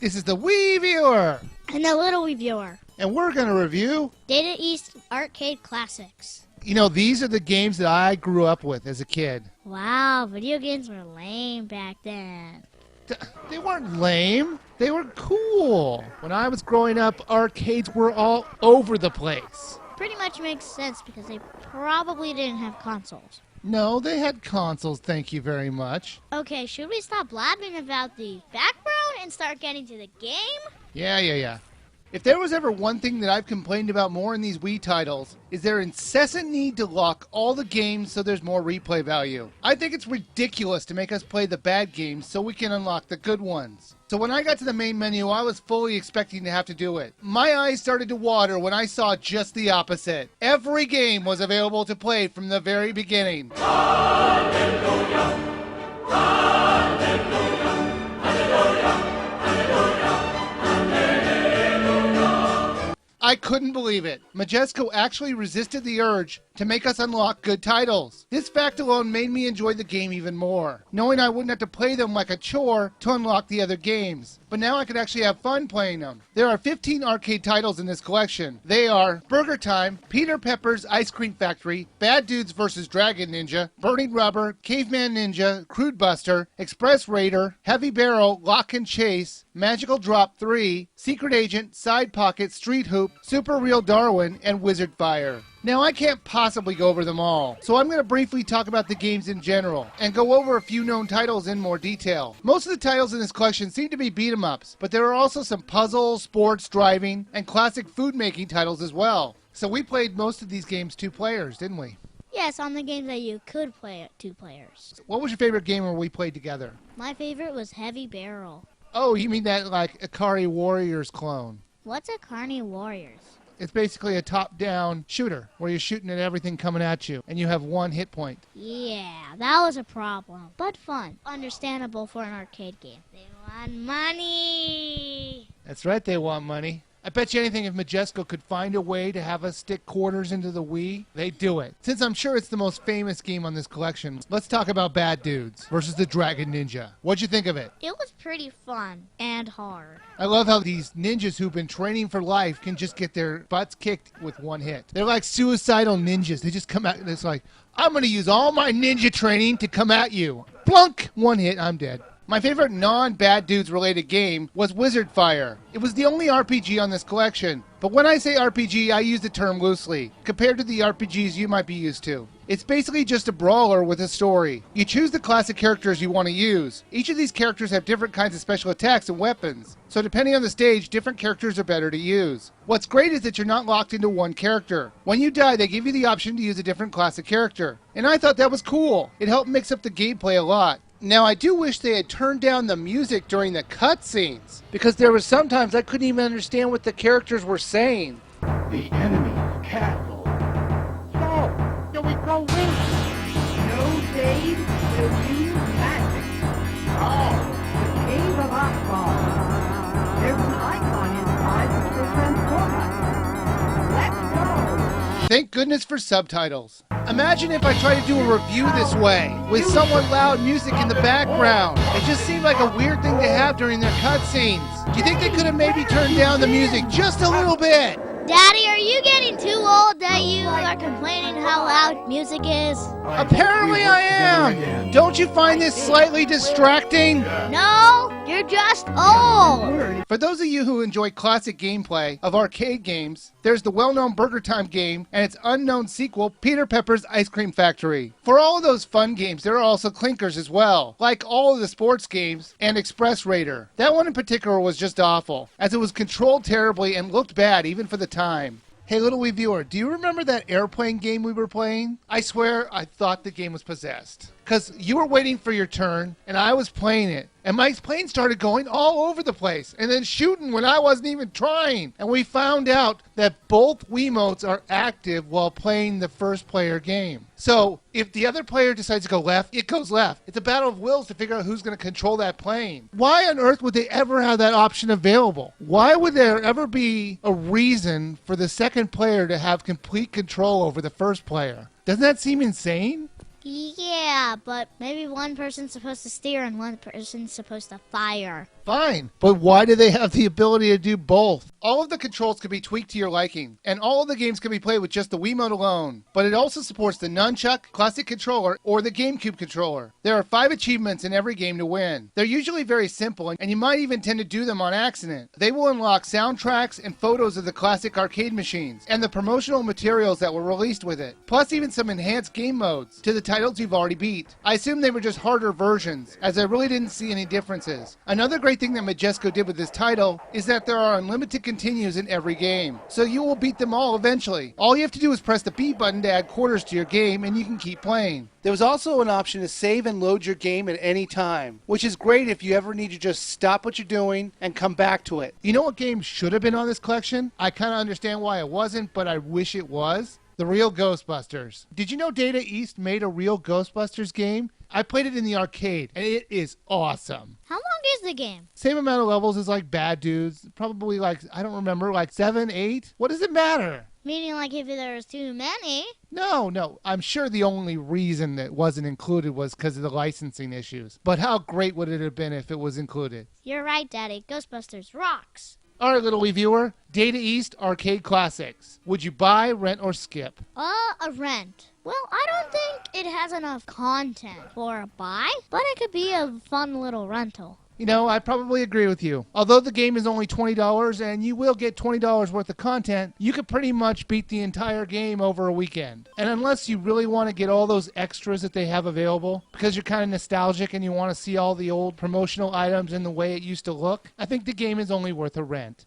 This is the Wii Viewer. And the Little Wii Viewer. And we're going to review Data East Arcade Classics. You know, these are the games that I grew up with as a kid. Wow, video games were lame back then. They weren't lame. They were cool. When I was growing up, arcades were all over the place. Pretty much makes sense because they probably didn't have consoles. No, they had consoles, thank you very much. Okay, should we stop blabbing about the background and start getting to the game? Yeah. If there was ever one thing that I've complained about more in these Wii titles, is their incessant need to lock all the games so there's more replay value. I think it's ridiculous to make us play the bad games so we can unlock the good ones. So when I got to the main menu, I was fully expecting to have to do it. My eyes started to water when I saw just the opposite. Every game was available to play from the very beginning. Hallelujah! Hallelujah! Hallelujah! I couldn't believe it. Majesco actually resisted the urge to make us unlock good titles. This fact alone made me enjoy the game even more, knowing I wouldn't have to play them like a chore to unlock the other games. But now I could actually have fun playing them. There are 15 arcade titles in this collection. They are Burger Time, Peter Pepper's Ice Cream Factory, Bad Dudes vs. Dragon Ninja, Burning Rubber, Caveman Ninja, Crude Buster, Express Raider, Heavy Barrel, Lock and Chase, Magical Drop 3, Secret Agent, Side Pocket, Street Hoop, Super Real Darwin, and Wizard Fire. Now, I can't possibly go over them all, so I'm going to briefly talk about the games in general, and go over a few known titles in more detail. Most of the titles in this collection seem to be beat-em-ups, but there are also some puzzle, sports, driving, and classic food-making titles as well. So we played most of these games 2 players, didn't we? Yes, on the games that you could play at 2 players. What was your favorite game where we played together? My favorite was Heavy Barrel. Oh, you mean that, like, Ikari Warriors clone? What's Ikari Warriors? It's basically a top-down shooter where you're shooting at everything coming at you, and you have 1 hit point. Yeah, that was a problem, but fun. Understandable for an arcade game. They want money! That's right, they want money. I bet you anything if Majesco could find a way to have us stick quarters into the Wii, they'd do it. Since I'm sure it's the most famous game on this collection, let's talk about Bad Dudes versus the Dragon Ninja. What'd you think of it? It was pretty fun and hard. I love how these ninjas who've been training for life can just get their butts kicked with 1 hit. They're like suicidal ninjas. They just come out and it's like, I'm going to use all my ninja training to come at you. Plunk! 1 hit, I'm dead. My favorite non-Bad Dudes related game was Wizard Fire. It was the only RPG on this collection, but when I say RPG, I use the term loosely, compared to the RPGs you might be used to. It's basically just a brawler with a story. You choose the classic characters you want to use. Each of these characters have different kinds of special attacks and weapons, so depending on the stage, different characters are better to use. What's great is that you're not locked into 1 character. When you die, they give you the option to use a different classic character, and I thought that was cool. It helped mix up the gameplay a lot. Now, I do wish they had turned down the music during the cutscenes, because there were sometimes I couldn't even understand what the characters were saying. The enemy's castle. So, do we go in? No Dave will use magic. Oh, the Cave of Akbar. There's an icon inside that will transport us. Let's go. Thank goodness for subtitles. Imagine if I tried to do a review this way, with somewhat loud music in the background. It just seemed like a weird thing to have during their cutscenes. Do you think they could have maybe turned down the music just a little bit? Daddy, are you getting too old that you are complaining how loud music is? Apparently I am. Don't you find this slightly distracting? No, you're just old. For those of you who enjoy classic gameplay of arcade games, there's the well-known Burger Time game and its unknown sequel, Peter Pepper's Ice Cream Factory. For all of those fun games, there are also clinkers as well, like all of the sports games and Express Raider. That one in particular was just awful, as it was controlled terribly and looked bad even for the time. Hey, Little Wii Viewer, do you remember that airplane game we were playing? I swear I thought the game was possessed. Because you were waiting for your turn, and I was playing it. And my plane started going all over the place, and then shooting when I wasn't even trying. And we found out that both Wiimotes are active while playing the first player game. So if the other player decides to go left, it goes left. It's a battle of wills to figure out who's going to control that plane. Why on earth would they ever have that option available? Why would there ever be a reason for the second player to have complete control over the first player? Doesn't that seem insane? Yeah, but maybe one person's supposed to steer and one person's supposed to fire. Fine, but why do they have the ability to do both? All of the controls can be tweaked to your liking, and all of the games can be played with just the Wiimote alone. But it also supports the Nunchuck, Classic Controller, or the GameCube controller. There are 5 achievements in every game to win. They're usually very simple, and you might even tend to do them on accident. They will unlock soundtracks and photos of the classic arcade machines, and the promotional materials that were released with it, plus even some enhanced game modes to the titles you've already beat. I assume they were just harder versions, as I really didn't see any differences. Another great thing that Majesco did with this title is that there are unlimited continues in every game, so you will beat them all eventually. All you have to do is press the B button to add quarters to your game, and you can keep playing. There was also an option to save and load your game at any time, which is great if you ever need to just stop what you're doing and come back to it. You know what game should have been on this collection? I kind of understand why it wasn't, but I wish it was. The Real Ghostbusters. Did you know Data East made a Real Ghostbusters game? I played it in the arcade, and it is awesome. How long is the game? Same amount of levels as like Bad Dudes. Probably like, I don't remember, like 7, 8? What does it matter? Meaning like if there's too many. No. I'm sure the only reason that wasn't included was because of the licensing issues. But how great would it have been if it was included? You're right, Daddy. Ghostbusters rocks. All right, little reviewer. Data East Arcade Classics. Would you buy, rent, or skip? A rent. Well, I don't think it has enough content for a buy, but it could be a fun little rental. You know, I probably agree with you. Although the game is only $20 and you will get $20 worth of content, you could pretty much beat the entire game over a weekend. And unless you really want to get all those extras that they have available, because you're kind of nostalgic and you want to see all the old promotional items and the way it used to look, I think the game is only worth a rent.